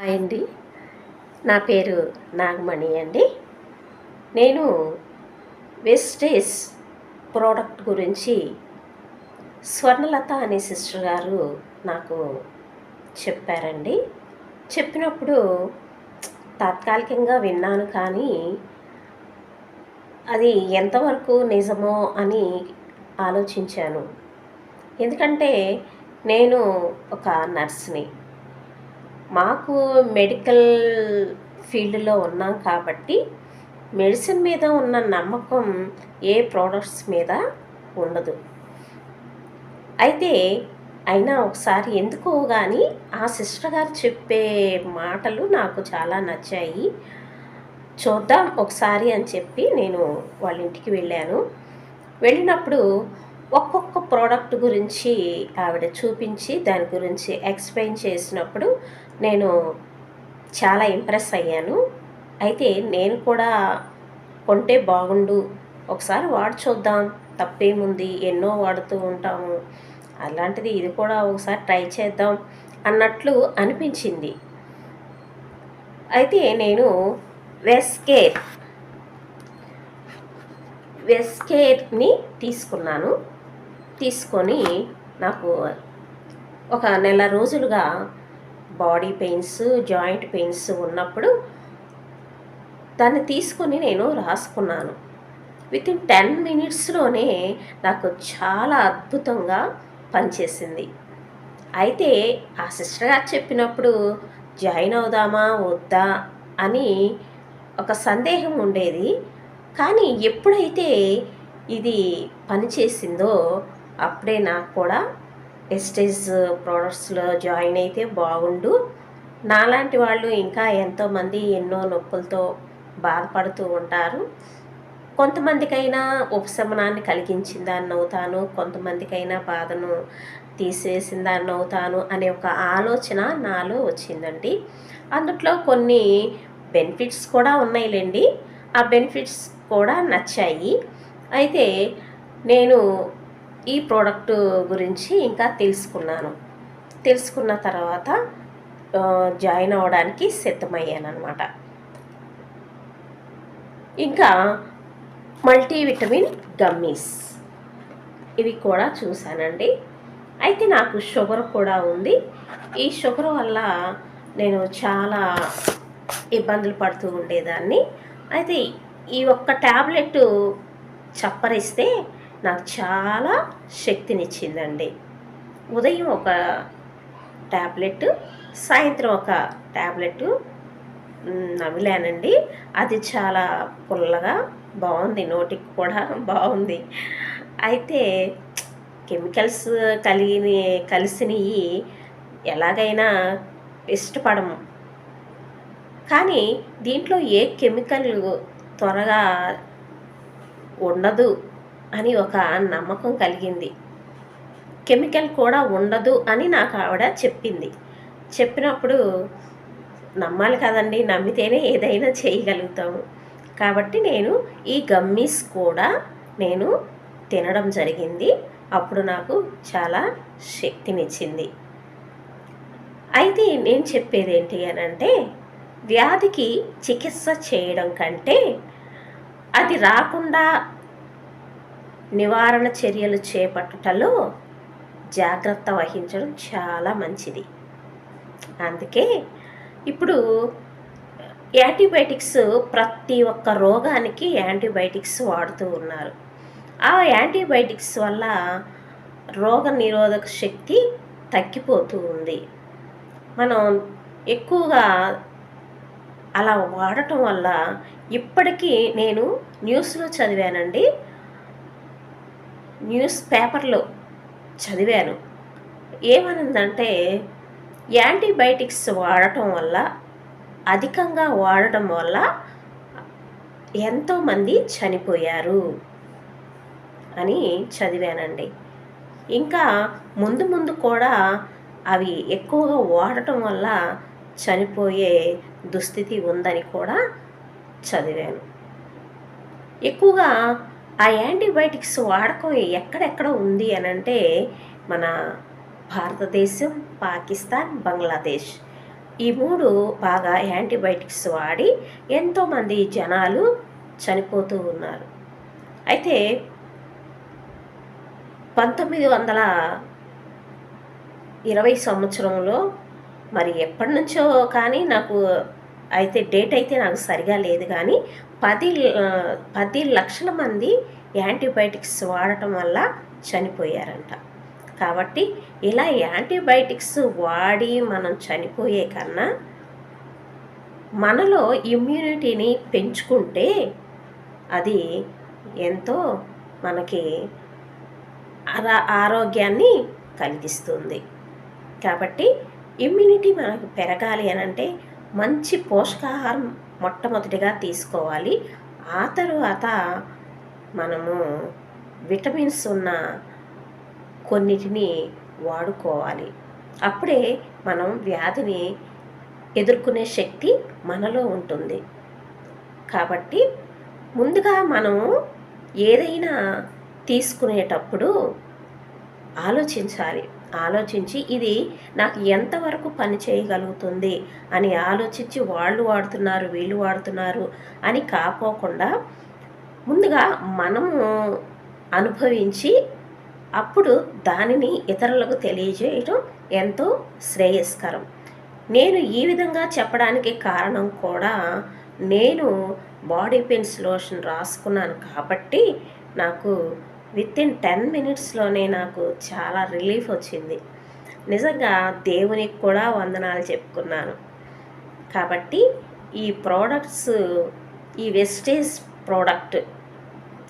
Hi అండి. నా పేరు నాగమణి అండి. నేను వెస్టేజ్ ప్రోడక్ట్ గురించి స్వర్ణలత అనే సిస్టర్ గారు నాకు చెప్పారండి. చెప్పినప్పుడు తాత్కాలికంగా విన్నాను, కానీ అది ఎంతవరకు నిజమో అని ఆలోచించాను. ఎందుకంటే నేను ఒక నర్స్ని. మాకు మెడికల్ ఫీల్డ్లో ఉన్నాం కాబట్టి మెడిసిన్ మీద ఉన్న నమ్మకం ఏ ప్రోడక్ట్స్ మీద ఉండదు. అయితే అయినా ఒకసారి ఎందుకో కానీ ఆ సిస్టర్ గారు చెప్పే మాటలు నాకు చాలా నచ్చాయి. చూద్దాం ఒకసారి అని చెప్పి నేను వాళ్ళ ఇంటికి వెళ్ళాను. వెళ్ళినప్పుడు ఒక్కొక్క ప్రోడక్ట్ గురించి ఆవిడ చూపించి దాని గురించి ఎక్స్ప్లెయిన్ చేసినప్పుడు నేను చాలా ఇంప్రెస్ అయ్యాను. అయితే నేను కూడా కొంటే బాగుండు, ఒకసారి వాడి చూద్దాం, తప్పేముంది, ఎన్నో వాడుతూ ఉంటాము, అలాంటిది ఇది కూడా ఒకసారి ట్రై చేద్దాం అన్నట్లు అనిపించింది. అయితే నేను వెస్కేర్ని తీసుకున్నాను. తీసుకొని నాకు ఒక నెల రోజులుగా బాడీ పెయిన్స్, జాయింట్ పెయిన్స్ ఉన్నప్పుడు దాన్ని తీసుకొని నేను రాసుకున్నాను. వితిన్ 10 మినిట్స్లోనే నాకు చాలా అద్భుతంగా పనిచేసింది. అయితే ఆ సిస్టర్ గారు చెప్పినప్పుడు జాయిన్ అవుదామా వద్దా అని ఒక సందేహం ఉండేది. కానీ ఎప్పుడైతే ఇది పనిచేసిందో అప్పుడే నాకు కూడా వెస్టేజ్ ప్రోడక్ట్స్లో జాయిన్ అయితే బాగుండు, నాలాంటి వాళ్ళు ఇంకా ఎంతోమంది ఎన్నో నొప్పులతో బాధపడుతూ ఉంటారు, కొంతమందికైనా ఉపశమనాన్ని కలిగించిన దాన్ని అవుతాను, కొంతమందికైనా బాధను తీసేసిన దాన్ని అవుతాను అనే ఒక ఆలోచన నాలో వచ్చిందండి. అందుట్లో కొన్ని బెనిఫిట్స్ కూడా ఉన్నాయిలేండి. ఆ బెనిఫిట్స్ కూడా నచ్చాయి. అయితే నేను ఈ ప్రోడక్ట్ గురించి ఇంకా తెలుసుకున్న తర్వాత జాయిన్ అవ్వడానికి సిద్ధమయ్యాను అనమాట. ఇంకా మల్టీవిటమిన్ గమ్మీస్ ఇవి కూడా చూశానండి. అయితే నాకు షుగర్ కూడా ఉంది. ఈ షుగర్ వల్ల నేను చాలా ఇబ్బందులు పడుతూ ఉండేదాన్ని. అయితే ఈ ఒక్క ట్యాబ్లెట్ చప్పరిస్తే నాకు చాలా శక్తినిచ్చిందండి. ఉదయం ఒక ట్యాబ్లెట్, సాయంత్రం ఒక ట్యాబ్లెట్ నమిలానండి. అది చాలా పుల్లగా బాగుంది, నోటికి కూడా బాగుంది. అయితే కెమికల్స్ కలిసినవి ఎలాగైనా ఇష్టపడము, కానీ దీంట్లో ఏ కెమికల్ త్వరగా ఉండదు అని ఒక నమ్మకం కలిగింది. కెమికల్ కూడా ఉండదు అని నాకు ఆవిడ చెప్పినప్పుడు నమ్మాలి కదండి, నమ్మితేనే ఏదైనా చేయగలుగుతాము. కాబట్టి నేను ఈ గమ్మీస్ కూడా నేను తినడం జరిగింది. అప్పుడు నాకు చాలా శక్తినిచ్చింది. అయితే నేను చెప్పేది ఏంటి అని అంటే, వ్యాధికి చికిత్స చేయడం కంటే అది రాకుండా నివారణ చర్యలు చేపట్టడంలో జాగ్రత్త వహించడం చాలా మంచిది. అందుకే ఇప్పుడు యాంటీబయాటిక్స్, ప్రతి ఒక్క రోగానికి యాంటీబయాటిక్స్ వాడుతూ ఉన్నారు. ఆ యాంటీబయాటిక్స్ వల్ల రోగ నిరోధక శక్తి తగ్గిపోతూ ఉంది. మనం ఎక్కువగా అలా వాడటం వల్ల ఇప్పటికీ నేను న్యూస్లో చదివానండి, న్యూస్ పేపర్లో చదివాను. ఏమనుందంటే యాంటీబయాటిక్స్ అధికంగా వాడటం వల్ల ఎంతోమంది చనిపోయారు అని చదివానండి. ఇంకా ముందు కూడా అవి ఎక్కువగా వాడటం వల్ల చనిపోయే దుస్థితి ఉందని కూడా చదివాను. ఎక్కువగా ఆ యాంటీబయాటిక్స్ వాడకం ఎక్కడెక్కడ ఉంది అని అంటే మన భారతదేశం, పాకిస్తాన్, బంగ్లాదేశ్ ఈ 3 బాగా యాంటీబయాటిక్స్ వాడి ఎంతోమంది జనాలు చనిపోతూ ఉన్నారు. అయితే 1920 సంవత్సరంలో మరి ఎప్పటి నుంచో కానీ నాకు అయితే డేట్ అయితే నాకు సరిగా లేదు, కానీ 10 లక్షల మంది యాంటీబయాటిక్స్ వాడటం వల్ల చనిపోయారంట. కాబట్టి ఇలా యాంటీబయాటిక్స్ వాడి మనం చనిపోయే కన్నా మనలో ఇమ్యూనిటీని పెంచుకుంటే అది ఎంతో మనకి ఆరోగ్యాన్ని కలిగిస్తుంది. కాబట్టి ఇమ్యూనిటీ మనకు పెరగాలి అని అంటే మంచి పోషకాహారం మొట్టమొదటిగా తీసుకోవాలి. ఆ తరువాత మనము విటమిన్స్ ఉన్న కొన్నిటిని వాడుకోవాలి. అప్పుడే మనం వ్యాధిని ఎదుర్కొనే శక్తి మనలో ఉంటుంది. కాబట్టి ముందుగా మనం ఏదైనా తీసుకునేటప్పుడు ఆలోచించి ఇది నాకు ఎంతవరకు పని చేయగలుగుతుంది అని ఆలోచించి వాళ్ళు వాడుతున్నారు వీళ్ళు వాడుతున్నారు అని కాకోకుండా ముందుగా మనము అనుభవించి అప్పుడు దానిని ఇతరులకు తెలియజేయటం ఎంతో శ్రేయస్కరం. నేను ఈ విధంగా చెప్పడానికి కారణం కూడా నేను బాడీ పెయిన్స్ లోషన్ రాసుకున్నాను కాబట్టి నాకు వితిన్ 10 మినిట్స్లోనే నాకు చాలా రిలీఫ్ వచ్చింది. నిజంగా దేవునికి కూడా వందనాలు చెప్పుకున్నాను. కాబట్టి ఈ ప్రోడక్ట్స్, ఈ వెస్టేజ్ ప్రోడక్ట్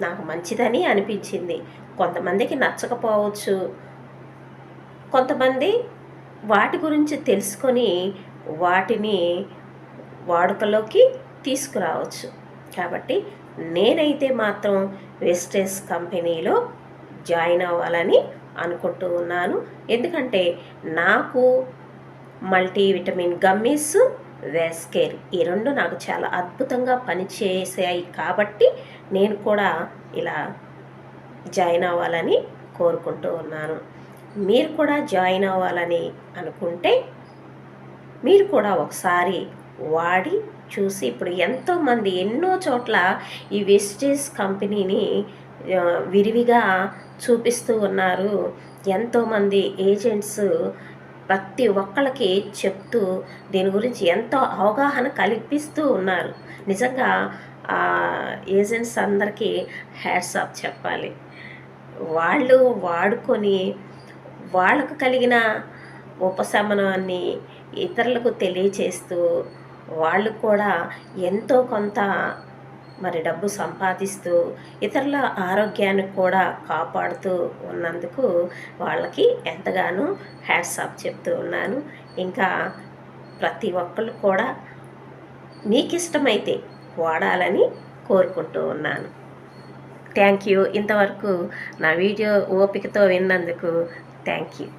నాకు మంచిదని అనిపించింది. కొంతమందికి నచ్చకపోవచ్చు, కొంతమంది వాటి గురించి తెలుసుకొని వాటిని వాడుకలోకి తీసుకురావచ్చు. కాబట్టి నేనైతే మాత్రం వెస్టేజ్ కంపెనీలో జాయిన్ అవ్వాలని అనుకుంటూ ఉన్నాను. ఎందుకంటే నాకు మల్టీవిటమిన్ గమ్మీస్, వెస్కేర్ ఈ 2 నాకు చాలా అద్భుతంగా పనిచేసాయి. కాబట్టి నేను కూడా ఇలా జాయిన్ అవ్వాలని కోరుకుంటూ ఉన్నాను. మీరు కూడా జాయిన్ అవ్వాలని అనుకుంటే మీరు కూడా ఒకసారి వాడి చూసి, ఇప్పుడు ఎంతోమంది ఎన్నో చోట్ల ఈ వెస్టేజ్ కంపెనీని విరివిగా చూపిస్తూ ఉన్నారు. ఎంతోమంది ఏజెంట్స్ ప్రతి ఒక్కళ్ళకి చెప్తూ దీని గురించి ఎంతో అవగాహన కల్పిస్తూ ఉన్నారు. నిజంగా ఏజెంట్స్ అందరికీ హ్యాట్స్ ఆఫ్ చెప్పాలి. వాళ్ళు వాడుకొని వాళ్ళకు కలిగిన ఉపశమనాన్ని ఇతరులకు తెలియచేస్తూ వాళ్ళు కూడా ఎంతో కొంత మరి డబ్బు సంపాదిస్తూ ఇతరుల ఆరోగ్యాన్ని కూడా కాపాడుతూ ఉన్నందుకు వాళ్ళకి ఎంతగానో హ్యాట్స్ ఆఫ్ చెప్తూ ఉన్నాను. ఇంకా ప్రతి ఒక్కళ్ళు కూడా మీకు ఇష్టమైతే వాడాలని కోరుకుంటూ ఉన్నాను. Thank you. ఇంతవరకు నా వీడియో ఓపికతో విన్నందుకు థ్యాంక్ యూ.